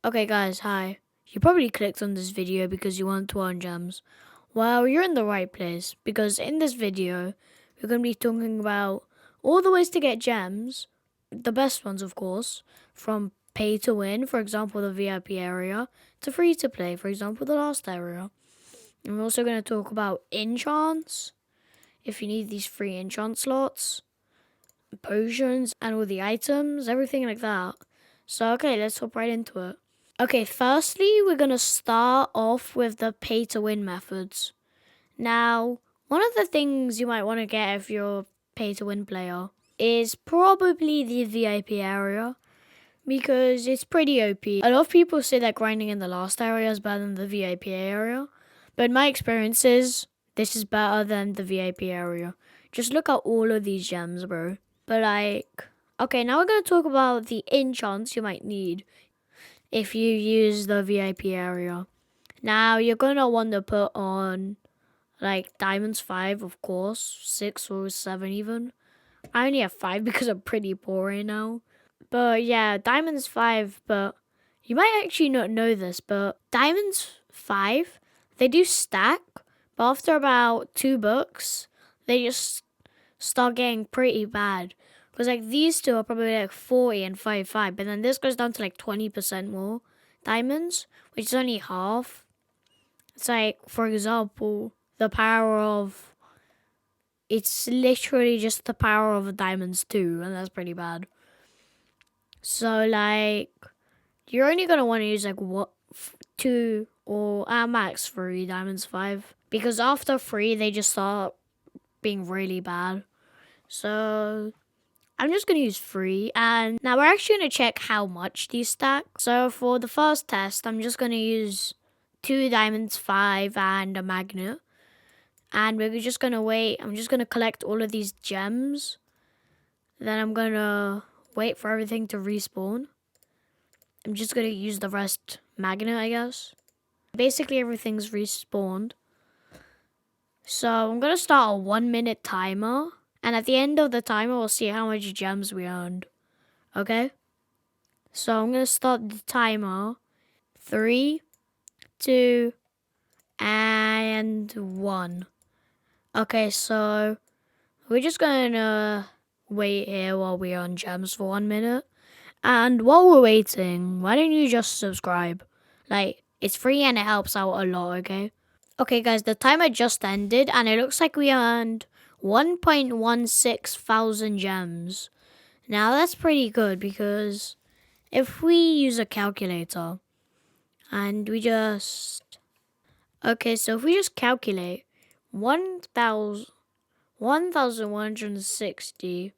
Okay guys, hi. You probably clicked on this video because you want to earn gems. Well, you're in the right place because in this video, we're going to be talking about all the ways to get gems, the best ones of course, from pay to win, for example the VIP area, to free to play, for example the last area. And we're also going to talk about enchants, if you need these free enchant slots, potions, and all the items, everything like that. So okay, let's hop right into it. Okay, firstly, we're going to start off with the pay to win methods. Now, one of the things you might want to get if you're a pay to win player is probably the VIP area because it's pretty OP. A lot of people say that grinding in the last area is better than the VIP area, but in my experiences, this is better than the VIP area. Just look at all of these gems, bro. But okay, now we're going to talk about the enchants you might need if you use the VIP area. Now, you're going to want to put on, like, Diamonds 5, of course, 6 or 7 even. I only have 5 because I'm pretty poor right now. But yeah, Diamonds 5, but you might actually not know this, but Diamonds 5, they do stack, but after about 2 books, they just start getting pretty bad. Because like these two are probably like 40 and 55, but then this goes down to like 20% more diamonds, which is only half. It's like, for example, the power of, it's literally just the power of diamonds 2, and that's pretty bad. So like, you're only going to want to use like 2 or at max 3 diamonds 5. Because after 3, they just start being really bad. So I'm just going to use 3. And now we're actually going to check how much these stack. So for the first test, I'm just going to use 2 diamonds 5 and a magnet. And we're just going to wait. I'm just going to collect all of these gems. Then I'm going to wait for everything to respawn. I'm just going to use the rest magnet, I guess. Basically, everything's respawned. So I'm going to start a 1-minute timer. And at the end of the timer, we'll see how much gems we earned. Okay? So I'm going to start the timer. 3, 2, and 1. Okay, so we're just going to wait here while we earn gems for 1 minute. And while we're waiting, why don't you just subscribe? Like, it's free and it helps out a lot, okay? Okay, guys, the timer just ended and it looks like we earned 1.16 thousand gems. Now, that's pretty good because if we use a calculator and we just... Okay, so if we just calculate 1,160,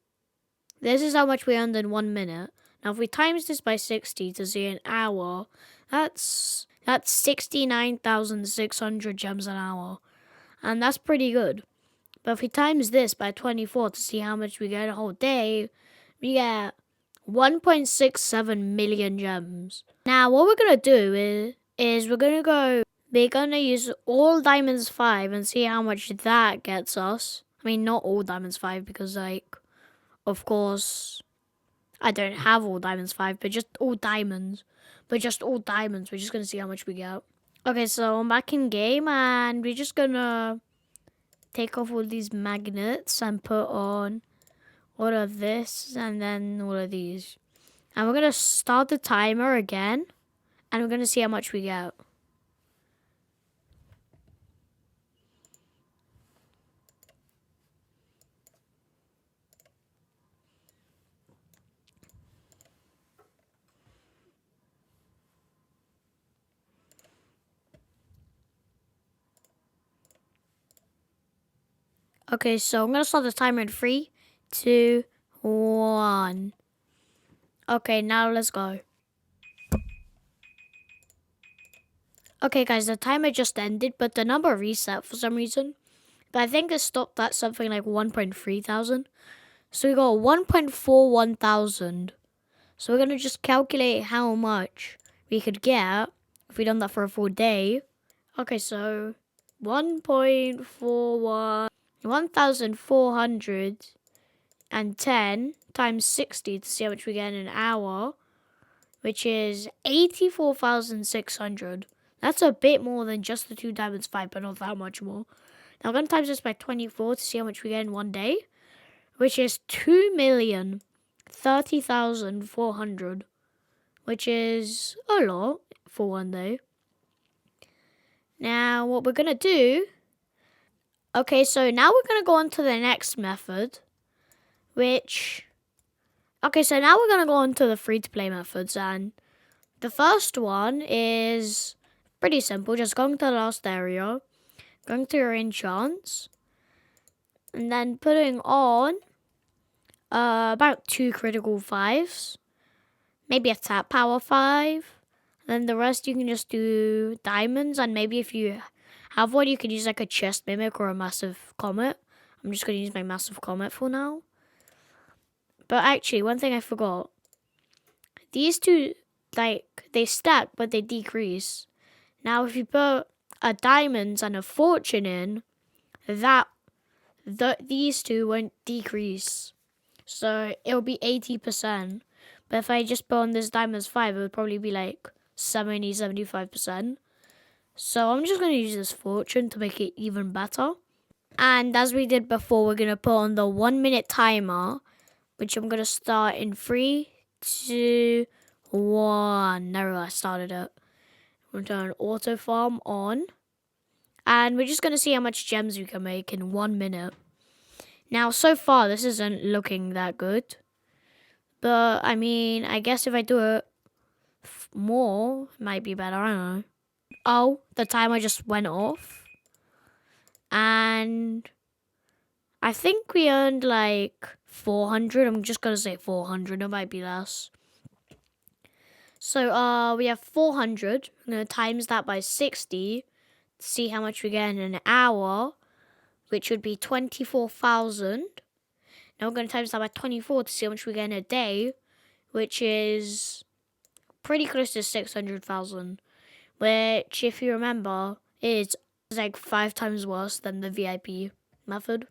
this is how much we earned in 1 minute. Now, if we times this by 60 to see an hour, that's 69,600 gems an hour. And that's pretty good. But if we times this by 24 to see how much we get a whole day, we get 1.67 million gems. Now, what we're going to do is we're going to use all Diamonds 5 and see how much that gets us. I mean, not all Diamonds 5 because, like, of course, I don't have all Diamonds 5, but just all diamonds. We're just going to see how much we get. Okay, so I'm back in game and we're just going to take off all these magnets and put on all of this and then all of these. And we're going to start the timer again and we're going to see how much we get. Okay, so I'm going to start the timer in 3, 2, 1. Okay, now let's go. Okay, guys, the timer just ended, but the number reset for some reason. But I think it stopped at something like 1.3 thousand. So we got 1.41 thousand. So we're going to just calculate how much we could get if we done that for a full day. Okay, so 1,410 times 60 to see how much we get in an hour which is 84,600. That's a bit more than just the 2 diamonds 5, but not that much more. Now I'm going to times this by 24 to see how much we get in one day, which is 2,030,400, which is a lot for one day. Now what we're going to do, okay, so now we're going to go on to the next method, which, okay, so now we're going to go on to the free-to-play methods, and the first one is pretty simple, just going to the last area, going to your enchants, and then putting on about 2 critical 5s, maybe a tap power 5, then the rest you can just do diamonds, and maybe if you have one, you can use like a chest mimic or a massive comet. I'm just going to use my massive comet for now. But actually, one thing I forgot. These two, like, they stack, but they decrease. Now, if you put a diamonds and a fortune in, these two won't decrease. So, it'll be 80%. But if I just put on this diamonds 5, it would probably be like 75%. So, I'm just going to use this fortune to make it even better. And as we did before, we're going to put on the 1 minute timer, which I'm going to start in 3, 2, 1. There we go, I started it. We're going to turn auto farm on. And we're just going to see how much gems we can make in 1 minute. Now, so far, this isn't looking that good. But, I mean, I guess if I do it more, it might be better, I don't know. Oh, the timer just went off. And I think we earned like 400. I'm just going to say 400. It might be less. So we have 400. I'm going to times that by 60 to see how much we get in an hour, which would be 24,000. Now we're going to times that by 24 to see how much we get in a day, which is pretty close to 600,000. Which, if you remember, is like 5 times worse than the VIP method.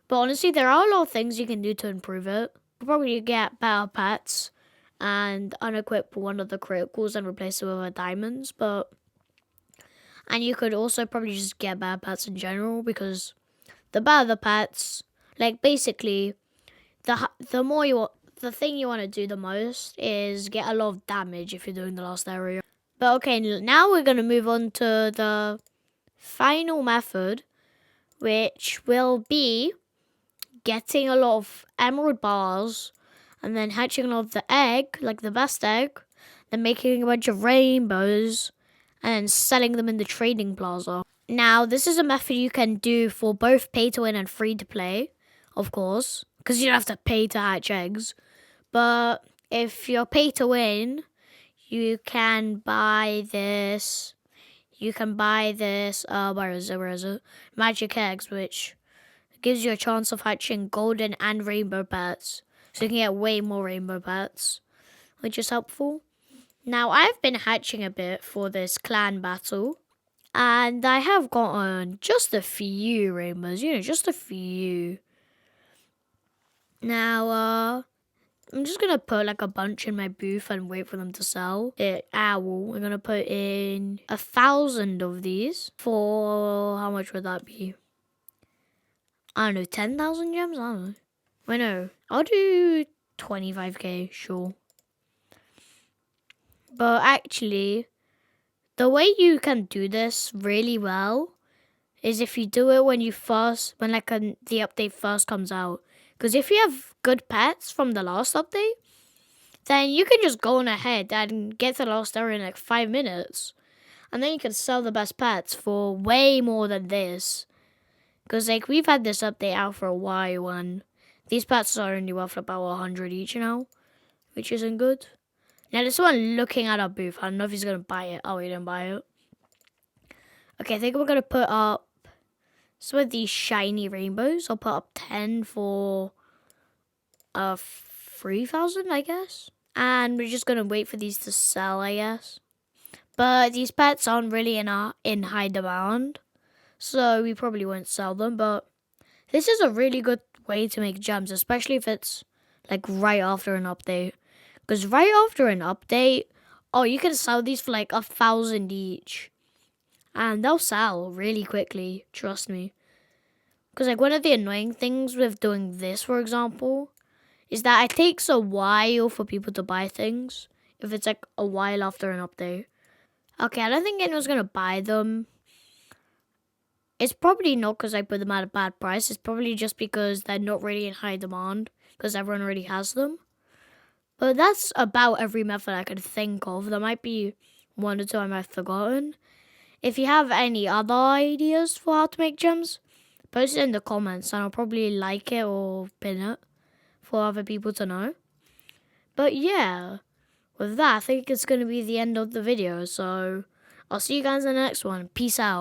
But honestly, there are a lot of things you can do to improve it. You'll probably get better pets and unequip one of the criticals and replace it with a diamonds. And you could also probably just get better pets in general, because the better the pets, like basically, the thing you want to do the most is get a lot of damage if you're doing the last area. But okay, now we're going to move on to the final method, which will be getting a lot of emerald bars and then hatching a lot of the egg, like the best egg, then making a bunch of rainbows and then selling them in the trading plaza. Now, this is a method you can do for both pay to win and free to play, of course, because you don't have to pay to hatch eggs. But if you're pay to win, you can buy this. Where is it? Magic eggs, which gives you a chance of hatching golden and rainbow pets. So you can get way more rainbow pets, which is helpful. Now, I've been hatching a bit for this clan battle, and I have gotten just a few rainbows, just a few. Now, I'm just going to put like a bunch in my booth and wait for them to sell. We're going to put in 1,000 of these for, how much would that be? I don't know, 10,000 gems? I don't know. Wait, no. I'll do 25k, sure. But actually, the way you can do this really well is if you do it when the update first comes out. Because if you have good pets from the last update, then you can just go on ahead and get to the last area in like 5 minutes. And then you can sell the best pets for way more than this. Because like we've had this update out for a while, and these pets are only worth about 100 each now, which isn't good. Now there's someone looking at our booth. I don't know if he's going to buy it. Oh, he didn't buy it. Okay, I think we're going to put up some of these shiny rainbows. I'll put up 10 for 3,000, I guess. And we're just going to wait for these to sell, I guess. But these pets aren't really in high demand, so we probably won't sell them. But this is a really good way to make gems, especially if it's like right after an update. Because right after an update, oh, you can sell these for like 1,000 each. And they'll sell really quickly, trust me. Because like one of the annoying things with doing this, for example, is that it takes a while for people to buy things. If it's like a while after an update. Okay, I don't think anyone's going to buy them. It's probably not because I put them at a bad price. It's probably just because they're not really in high demand. Because everyone already has them. But that's about every method I could think of. There might be one or two I might have forgotten. If you have any other ideas for how to make gems, post it in the comments and I'll probably like it or pin it for other people to know. But yeah, with that, I think it's going to be the end of the video. So I'll see you guys in the next one. Peace out.